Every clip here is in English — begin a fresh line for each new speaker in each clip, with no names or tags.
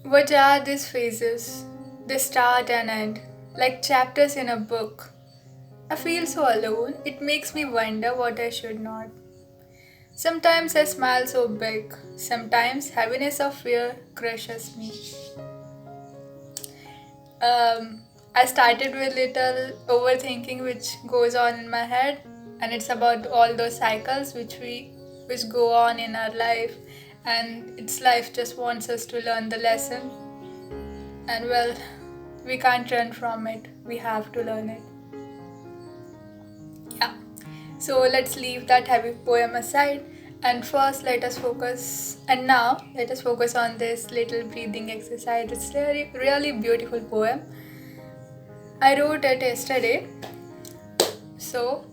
What are these phases? They start and end, like chapters in a book. I feel so alone, it makes me wonder what I should not. Sometimes I smile so big, sometimes heaviness of fear crushes me. I started with little overthinking which goes on in my head, and it's about all those cycles which go on in our life, and its life just wants us to learn the lesson, and well, we can't run from it. We have to learn it. Yeah. So let's leave that heavy poem aside and first let us focus and now let us focus on this little breathing exercise. It's really beautiful poem. I wrote it yesterday. So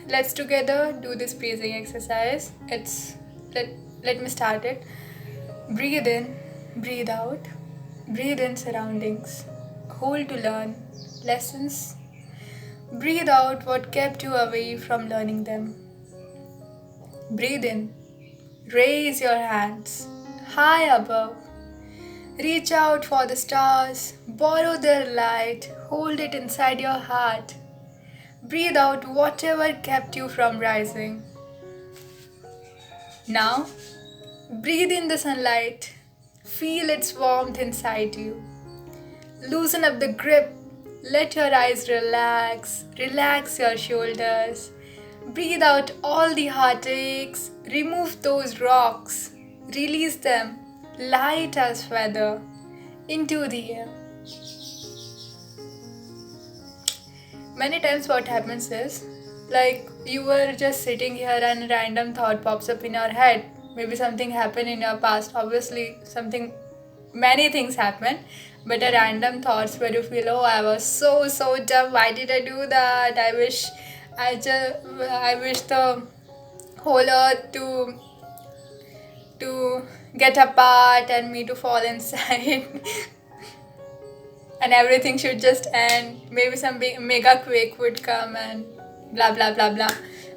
let's together do this breathing exercise. Let let me start it. Breathe in, breathe out. Breathe in surroundings. Hold to learn lessons. Breathe out what kept you away from learning them. Breathe in. Raise your hands high above. Reach out for the stars. Borrow their light. Hold it inside your heart. Breathe out whatever kept you from rising. Now, breathe in the sunlight. Feel its warmth inside you. Loosen up the grip. Let your eyes relax. Relax your shoulders. Breathe out all the heartaches. Remove those rocks. Release them, light as feather, into the air. Many times, what happens is, like you were just sitting here and a random thought pops up in your head. Maybe something happened in your past. Obviously, many things happen, but a random thoughts where you feel, oh, I was so dumb. Why did I do that? I wish the whole earth to get apart and me to fall inside and everything should just end. Maybe some big mega quake would come and blah blah blah blah.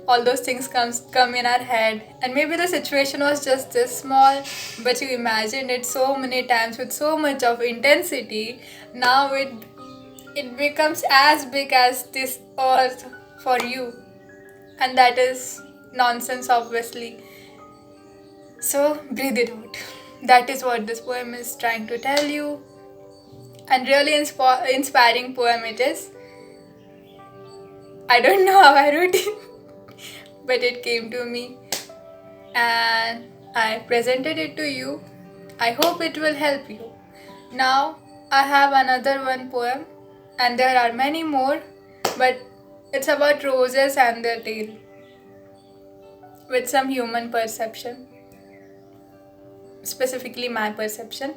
All those things come in our head, and maybe the situation was just this small, but you imagined it so many times with so much of intensity. Now it becomes as big as this earth for you, and that is nonsense, obviously. So breathe it out. That is what this poem is trying to tell you, and really inspiring poem it is. I don't know how I wrote it, but it came to me and I presented it to you. I hope it will help you. Now I have another one poem, and there are many more, but it's about roses and their tail with some human perception, specifically my perception.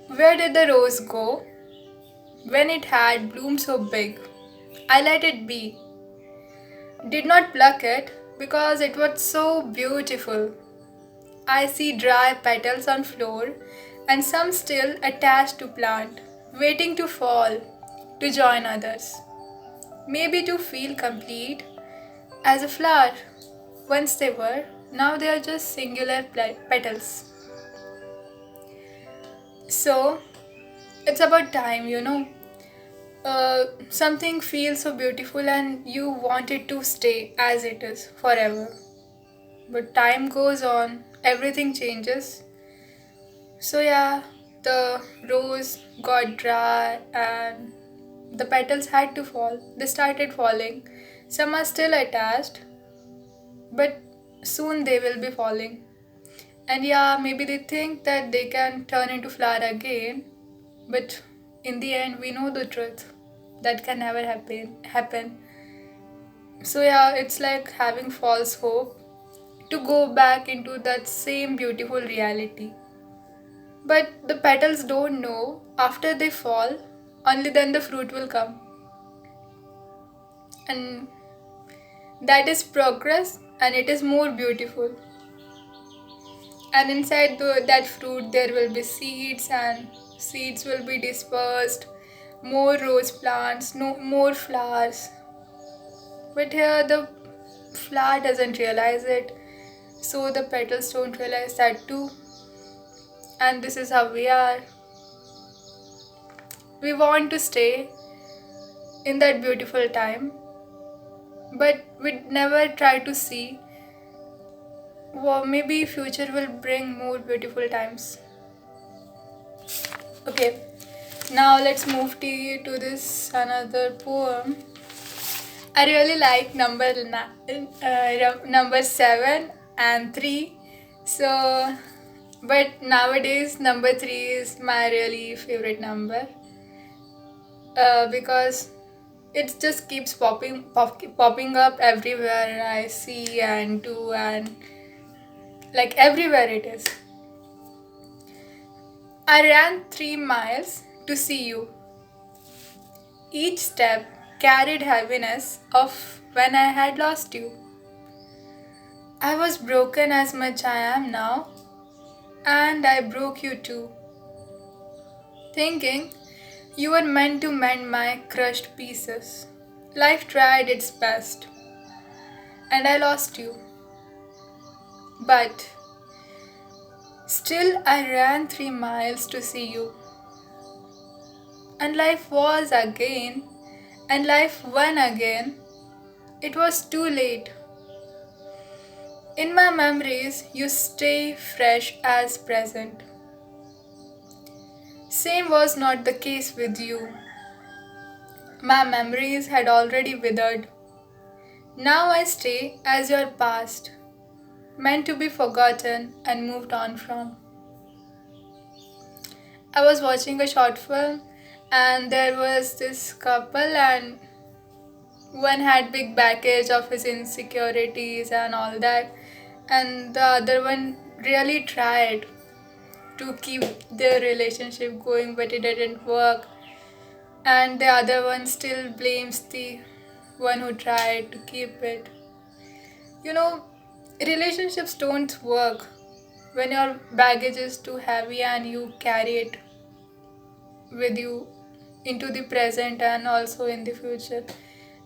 Where did the rose go when it had bloomed so big? I let it be. Did not pluck it because it was so beautiful. I see dry petals on floor and some still attached to plant, waiting to fall, to join others. Maybe to feel complete as a flower. Once they were, now they are just singular petals. So, it's about time. Something feels so beautiful and you want it to stay as it is forever. But time goes on, everything changes. So, yeah, the rose got dry and the petals had to fall. They started falling. Some are still attached, but soon they will be falling. And yeah, maybe they think that they can turn into flower again, but in the end, we know the truth. That can never happen. So yeah, it's like having false hope to go back into that same beautiful reality. But the petals don't know after they fall, only then the fruit will come. And that is progress and it is more beautiful. And inside that fruit, there will be seeds, and seeds will be dispersed, more rose plants, no more flowers. But here, the flower doesn't realize it. so the petals don't realize that too. And this is how we are. We want to stay in that beautiful time, but we never try to see, well, maybe future will bring more beautiful times. Okay, now let's move to this another poem. I really like number 7 and 3. So, but nowadays number 3 is my really favorite number, because it just keeps popping up everywhere I see and do, and like everywhere it is. I ran 3 miles to see you. Each step carried heaviness of when I had lost you. I was broken as much I am now, and I broke you too, thinking you were meant to mend my crushed pieces. Life tried its best, and I lost you. But still, I ran 3 miles to see you. And life was again, and life won again. It was too late. In my memories, you stay fresh as present. Same was not the case with you. My memories had already withered. Now I stay as your past, meant to be forgotten and moved on from. I was watching a short film, and there was this couple, and one had big baggage of his insecurities and all that, and the other one really tried to keep their relationship going, but it didn't work, and the other one still blames the one who tried to keep it. You know, relationships don't work when your baggage is too heavy and you carry it with you into the present and also in the future.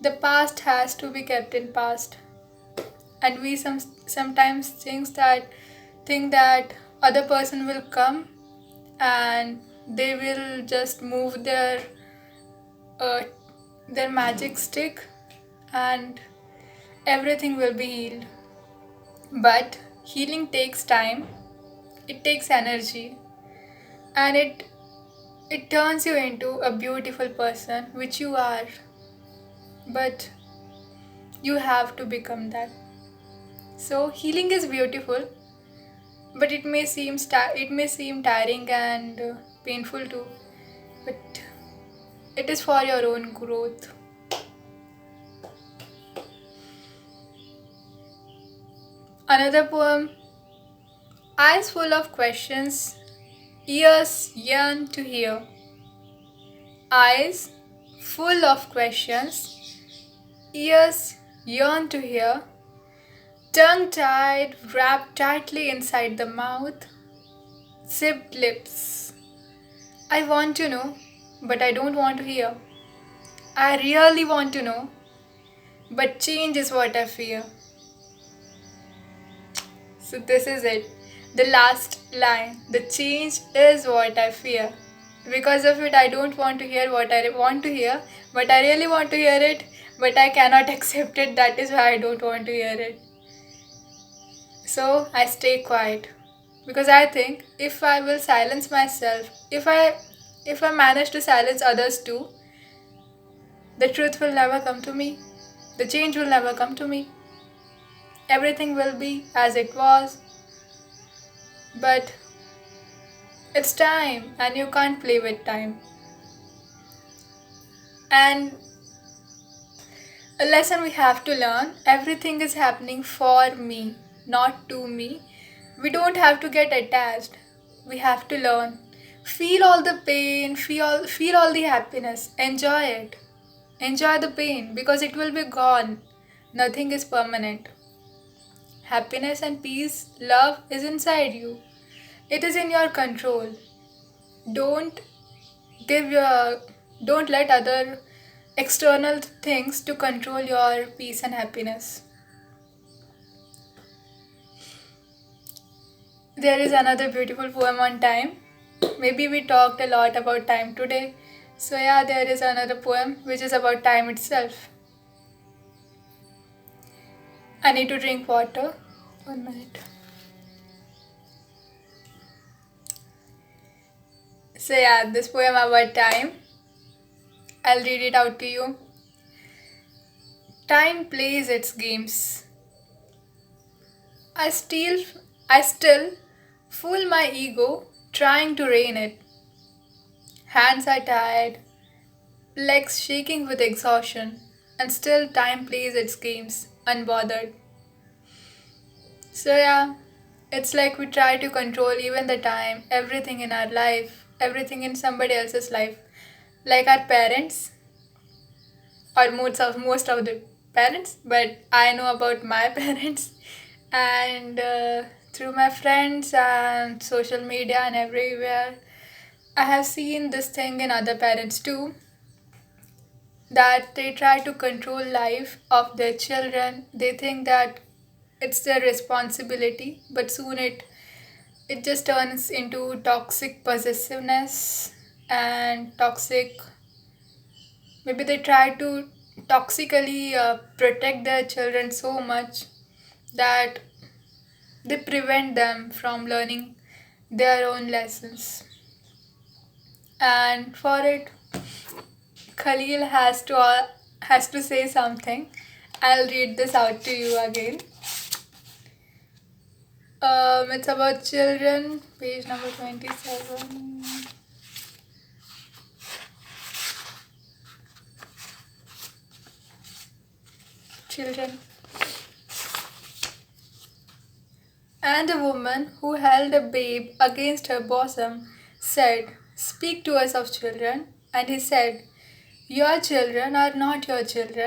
The past has to be kept in past, and we sometimes think that other person will come and they will just move uh, their magic stick and everything will be healed. But healing takes time, it takes energy, and it turns you into a beautiful person which you are, but you have to become that. So healing is beautiful, but it may seem tiring and painful too, but it is for your own growth. Another poem. Eyes full of questions, ears yearn to hear. Eyes full of questions, ears yearn to hear. Tongue tied, wrapped tightly inside the mouth, zipped lips. I want to know, but I don't want to hear. I really want to know, but change is what I fear. So, this is it. The last line. The change is what I fear. Because of it, I don't want to hear what I want to hear, but I really want to hear it, but I cannot accept it. That is why I don't want to hear it. So, I stay quiet. Because I think if I will silence myself, if I manage to silence others too, the truth will never come to me. The change will never come to me. Everything will be as it was. But it's time, and you can't play with time. And a lesson we have to learn, everything is happening for me, not to me. We don't have to get attached. We have to learn. Feel all the pain, feel all the happiness. Enjoy it. Enjoy the pain because it will be gone. Nothing is permanent. Happiness and peace, love is inside you. It is in your control. Don't give your don't let other external things to control your peace and happiness. There is another beautiful poem on time. Maybe we talked a lot about time today. So, yeah, there is another poem which is about time itself. I need to drink water. 1 minute. So, yeah, this poem about time, I'll read it out to you. Time plays its games. I still, I still fool my ego trying to rein it. Hands are tired, legs shaking with exhaustion, and still time plays its games, unbothered. So, yeah, it's like we try to control even the time, everything in our life, everything in somebody else's life. Like our parents, or most of the parents, but I know about my parents, and through my friends and social media and everywhere, I have seen this thing in other parents too, that they try to control life of their children. They think that it's their responsibility, but soon it just turns into toxic possessiveness and toxic. Maybe they try to toxically protect their children so much that they prevent them from learning their own lessons. And for it, Khalil has to say something. I'll read this out to you again. It's about children, page number 27. Children. And a woman who held a babe against her bosom said, "Speak to us of children." And he said, "Your children are not your children,